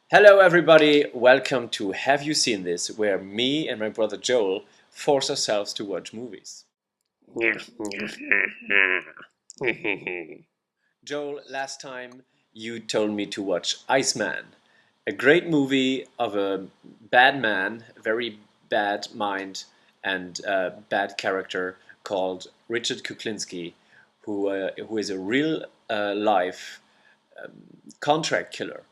Hello everybody, welcome to Have You Seen This, where me and my brother Joel force ourselves to watch movies. Joel, last time you told me to watch Iceman, a great movie of a bad man, very bad mind and bad character called Richard Kuklinski, who is a real life contract killer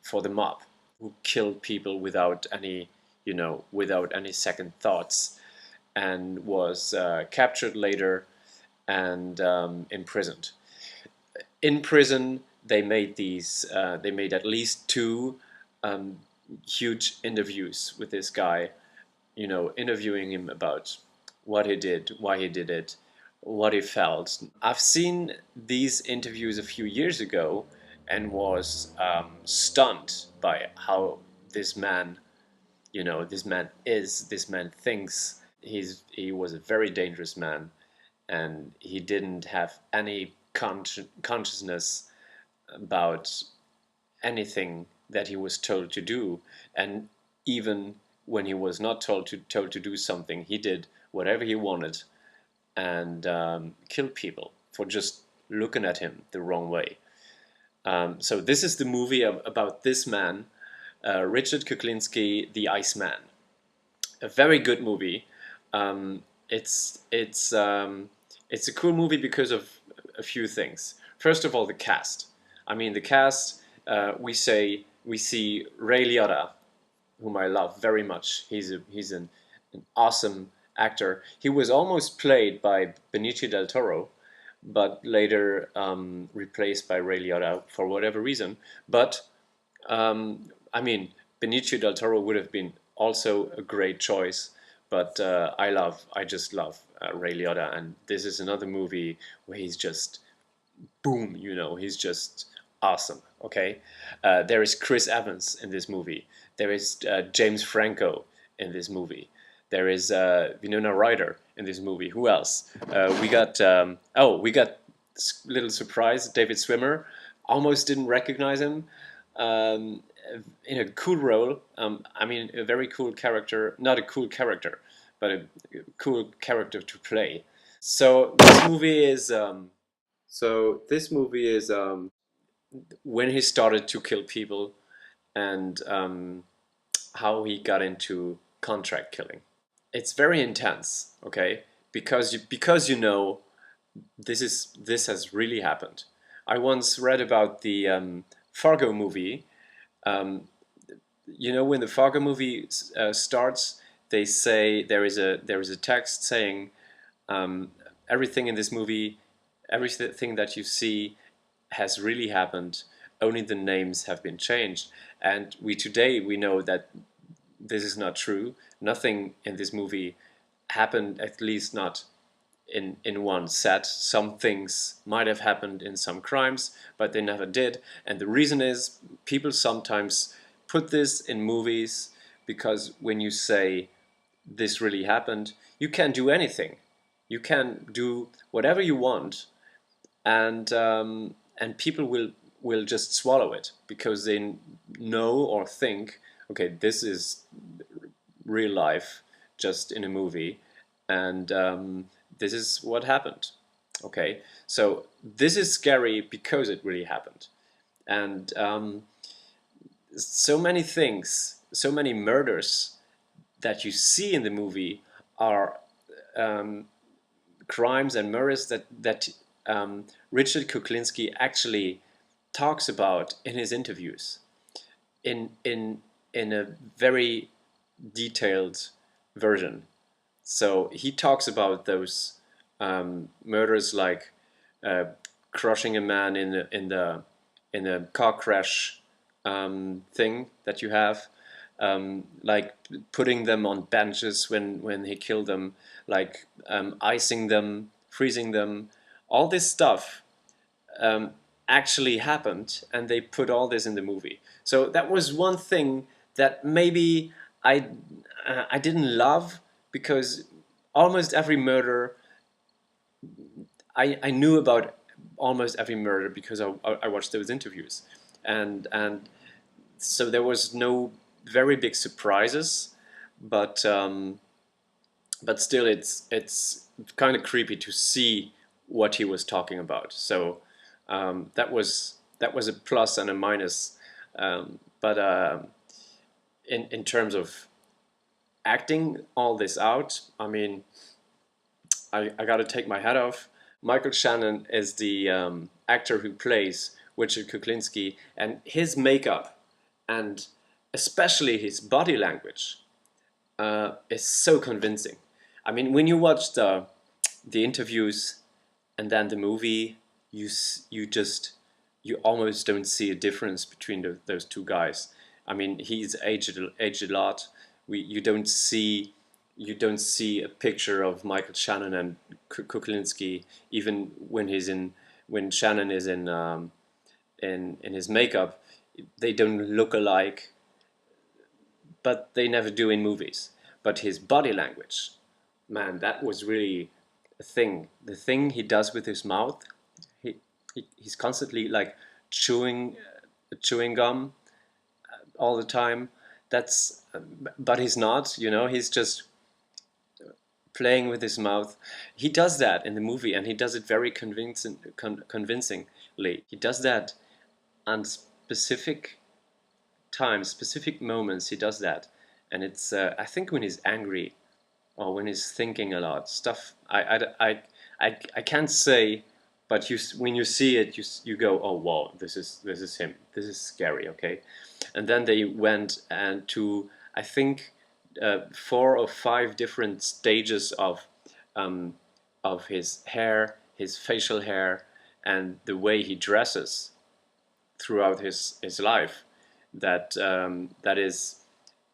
for the mob, who killed people without any, without any second thoughts, and was captured later and imprisoned. In prison, they made these. They made at least two um, huge interviews with this guy. Interviewing him about what he did, why he did it, what he felt. I've seen these interviews a few years ago and was stunned by how this man, this man thinks. He was a very dangerous man, and he didn't have any consciousness about anything that he was told to do. And even when he was not told to do something, he did whatever he wanted and killed people for just looking at him the wrong way. So this is the movie about this man, Richard Kuklinski, the Iceman. A very good movie. Um, it's it's um, it's a cool movie because of a few things. First of all, the cast. I mean, the cast. We see Ray Liotta, whom I love very much. He's an awesome actor. He was almost played by Benicio del Toro, but later replaced by Ray Liotta for whatever reason. But I mean, Benicio del Toro would have been also a great choice, but I just love Ray Liotta, and this is another movie where he's just boom, he's just awesome. Okay, there is Chris Evans in this movie. There is James Franco in this movie. There is Winona Ryder in this movie. Who else? We got little surprise, David Swimmer. Almost didn't recognize him. Um, in a cool role. I mean, a very cool character. Not a cool character, but a cool character to play. So this movie is. When he started to kill people and how he got into contract killing. It's very intense, okay? Because this has really happened. I once read about the Fargo movie. Um, when the Fargo movie starts, they say there is a text saying um, everything in this movie, everything that you see has really happened. Only the names have been changed, and we know that this is not true. Nothing in this movie happened, at least not in one set. Some things might have happened in some crimes, but they never did. And the reason is people sometimes put this in movies because when you say this really happened, you can do anything. You can do whatever you want, and people will just swallow it because they know or think, okay, this is real life, just in a movie, and this is what happened. Okay, so this is scary because it really happened, and so many things, so many murders that you see in the movie are um, crimes and murders that Richard Kuklinski actually talks about in his interviews in a very detailed version. So he talks about those murders like uh, crushing a man in a car crash thing that you have, like putting them on benches when he killed them, like icing them, freezing them, all this stuff um, actually happened, and they put all this in the movie. So that was one thing that maybe I I didn't love because almost every murder I knew about almost every murder because I watched those interviews, and so there was no very big surprises, but still, it's kind of creepy to see what he was talking about. So that was a plus and a minus. But in terms of acting all this out, I mean, I got to take my hat off. Michael Shannon is the actor who plays Richard Kuklinski, and his makeup and especially his body language is so convincing. I mean, when you watch the interviews and then the movie, you just you almost don't see a difference between those two guys. I mean, he's aged a lot. You don't see a picture of Michael Shannon and Kuklinski even when Shannon is in his makeup. They don't look alike, but they never do in movies. But his body language, man, that was really a thing. The thing he does with his mouth, he's constantly like chewing gum all the time. That's, but he's not. He's just playing with his mouth. He does that in the movie, and he does it very convincingly. He does that on specific times, specific moments. He does that, and it's I think when he's angry or when he's thinking a lot. Stuff I can't say, but when you see it, you go, oh wow, this is him. This is scary, okay. And then they went and to, I think, 4 or 5 different stages of his hair, his facial hair, and the way he dresses throughout his life. That is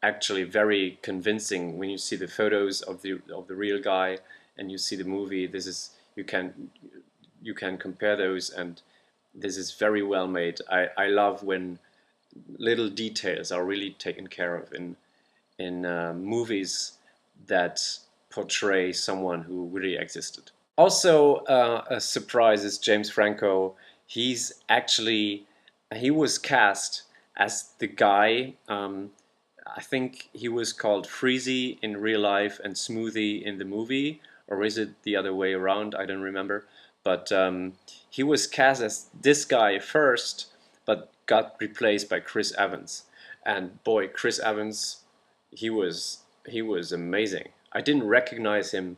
actually very convincing when you see the photos of the real guy and you see the movie. This is you can compare those, and this is very well made. I love when little details are really taken care of in movies that portray someone who really existed. Also, a surprise is James Franco. He was cast as the guy. I think he was called Freezy in real life and Smoothie in the movie, or is it the other way around? I don't remember. But he was cast as this guy first, but got replaced by Chris Evans. And boy, Chris Evans, he was amazing. I didn't recognize him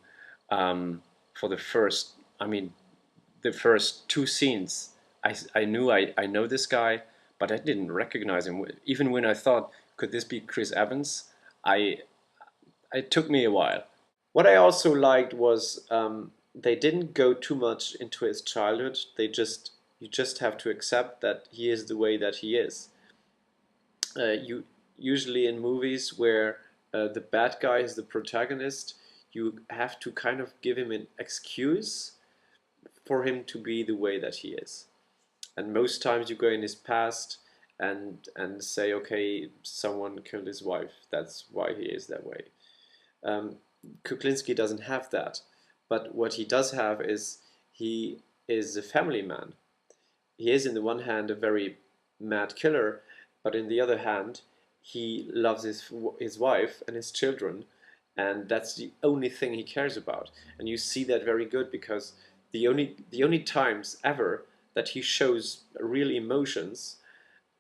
for the first. I mean, the first 2 scenes. I knew I know this guy, but I didn't recognize him. Even when I thought, could this be Chris Evans? I It took me a while. What I also liked was they didn't go too much into his childhood. You just have to accept that he is the way that he is. You usually in movies where the bad guy is the protagonist, you have to kind of give him an excuse for him to be the way that he is. And most times you go in his past and say, okay, someone killed his wife. That's why he is that way. Kuklinski doesn't have that, but what he does have is he is a family man. He is, in the one hand, a very mad killer, but in the other hand, he loves his wife and his children, and that's the only thing he cares about. And you see that very good because the only times ever that he shows real emotions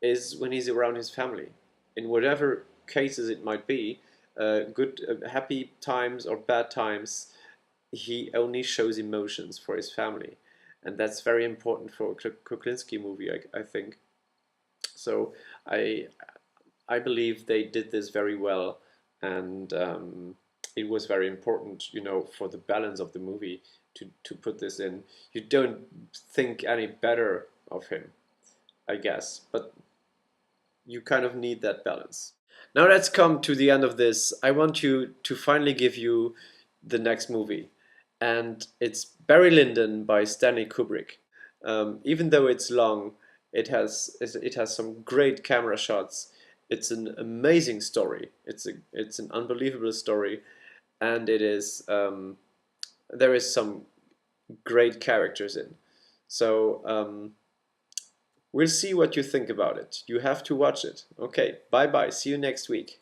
is when he's around his family. In whatever cases it might be, good, happy times or bad times, he only shows emotions for his family, and that's very important for a Kuklinski movie, I think. So I believe they did this very well, and it was very important, for the balance of the movie to put this in. You don't think any better of him, I guess, but you kind of need that balance. Now let's come to the end of this. I want to finally give you the next movie, and it's Barry Lyndon by Stanley Kubrick. Even though it's long, it has some great camera shots. It's an amazing story. It's an unbelievable story, and there is some great characters in. So We'll see what you think about it. You have to watch it. Okay, bye bye. See you next week.